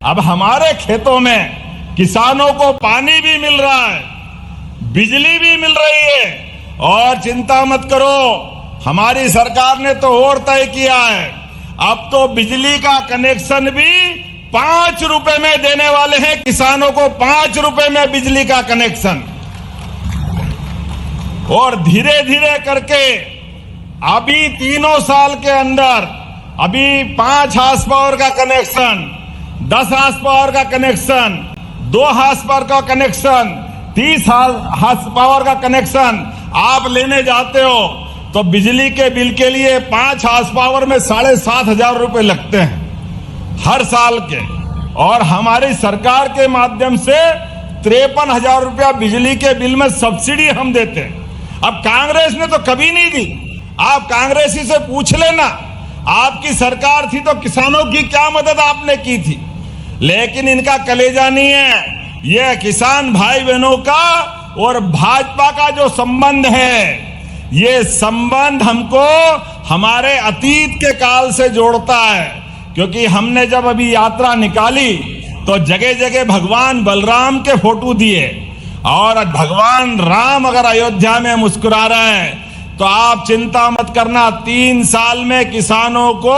अब हमारे खेतों में किसानों को पानी भी मिल रहा है, बिजली भी मिल रही है और चिंता मत करो, हमारी सरकार ने तो और तय किया है, अब तो बिजली का कनेक्शन भी 5 रुपए में देने वाले हैं किसानों को, 5 रुपए में बिजली का कनेक्शन। और धीरे धीरे करके अभी 3 साल के अंदर अभी 5 हार्स पावर का कनेक्शन, 10 हार्स पावर का कनेक्शन, 2 हार्स पावर का कनेक्शन, 30 हार्स पावर का कनेक्शन आप लेने जाते हो तो बिजली के बिल के लिए 5 हार्स पावर में 7,500 रुपए लगते हैं हर साल के। और हमारी सरकार के माध्यम से 53,000 रुपया बिजली के बिल में सब्सिडी हम देते हैं। अब कांग्रेस ने तो कभी नहीं दी, आप कांग्रेसी से पूछ लेना, आपकी सरकार थी तो किसानों की क्या मदद आपने की थी। लेकिन इनका कलेजा नहीं है, यह किसान भाई बहनों का और भाजपा का जो संबंध है, ये संबंध हमको हमारे अतीत के काल से जोड़ता है। क्योंकि हमने जब अभी यात्रा निकाली तो जगह जगह भगवान बलराम के फोटो दिए, और भगवान राम अगर अयोध्या में मुस्कुरा रहे हैं तो आप चिंता मत करना, 3 साल में किसानों को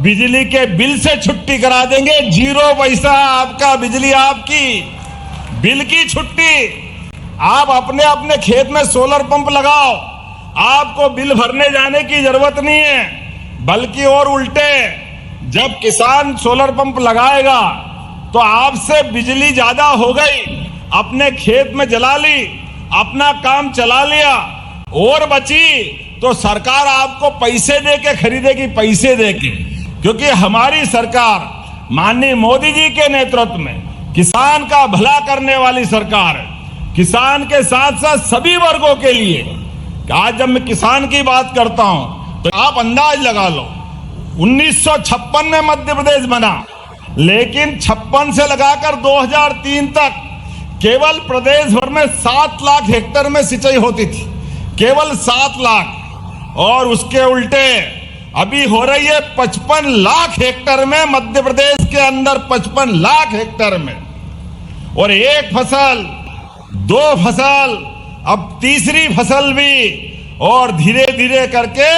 बिजली के बिल से छुट्टी करा देंगे, 0 पैसा आपका, बिजली आपकी, बिल की छुट्टी। आप अपने अपने खेत में सोलर पंप लगाओ, आपको बिल भरने जाने की जरूरत नहीं है। बल्कि और उल्टे, जब किसान सोलर पंप लगाएगा तो आपसे बिजली ज्यादा हो गई, अपने खेत में जला ली, अपना काम चला लिया, और बची तो सरकार आपको पैसे दे के खरीदेगी, पैसे दे के। क्योंकि हमारी सरकार माननीय मोदी जी के नेतृत्व में किसान का भला करने वाली सरकार है, किसान के साथ साथ सभी वर्गों के लिए। आज जब मैं किसान की बात करता हूं तो आप अंदाज लगा लो, 1956 में मध्य प्रदेश बना, लेकिन 56 से लगाकर 2003 तक केवल प्रदेश भर में 7 लाख हेक्टेयर में सिंचाई होती थी, केवल 7 लाख। और उसके उल्टे अभी हो रही है 55 लाख हेक्टेयर में, मध्य प्रदेश के अंदर 55 लाख हेक्टेयर में। और 1 फसल, 2 फसल, अब 3री फसल भी, और धीरे धीरे करके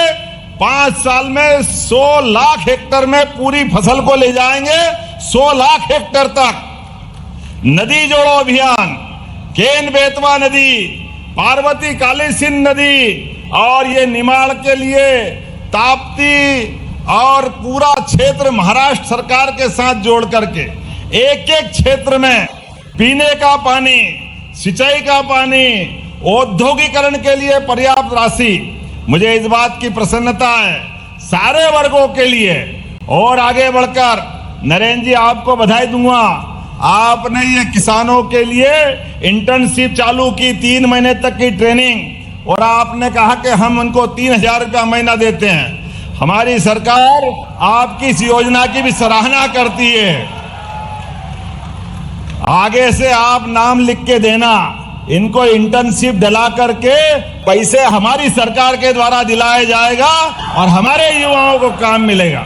5 साल में 100 लाख हेक्टेयर में पूरी फसल को ले जाएंगे, 100 लाख हेक्टेयर तक। नदी जोड़ो अभियान, केन बेतवा नदी, पार्वती काली सिंध नदी, और ये निमाड़ के लिए ताप्ती और पूरा क्षेत्र महाराष्ट्र सरकार के साथ जोड़ करके एक एक क्षेत्र में पीने का पानी, सिंचाई का पानी, औद्योगिकरण के लिए पर्याप्त राशि। मुझे इस बात की प्रसन्नता है सारे वर्गों के लिए। और आगे बढ़कर नरेंद्र जी आपको बधाई दूंगा, आपने ये किसानों के लिए इंटर्नशिप चालू की, 3 महीने तक की ट्रेनिंग, और आपने कहा कि हम उनको 3,000 रुपया महीना देते हैं। हमारी सरकार आपकी इस योजना की भी सराहना करती है। आगे से आप नाम लिख के देना, इनको इंटर्नशिप दिला करके पैसे हमारी सरकार के द्वारा दिलाया जाएगा और हमारे युवाओं को काम मिलेगा।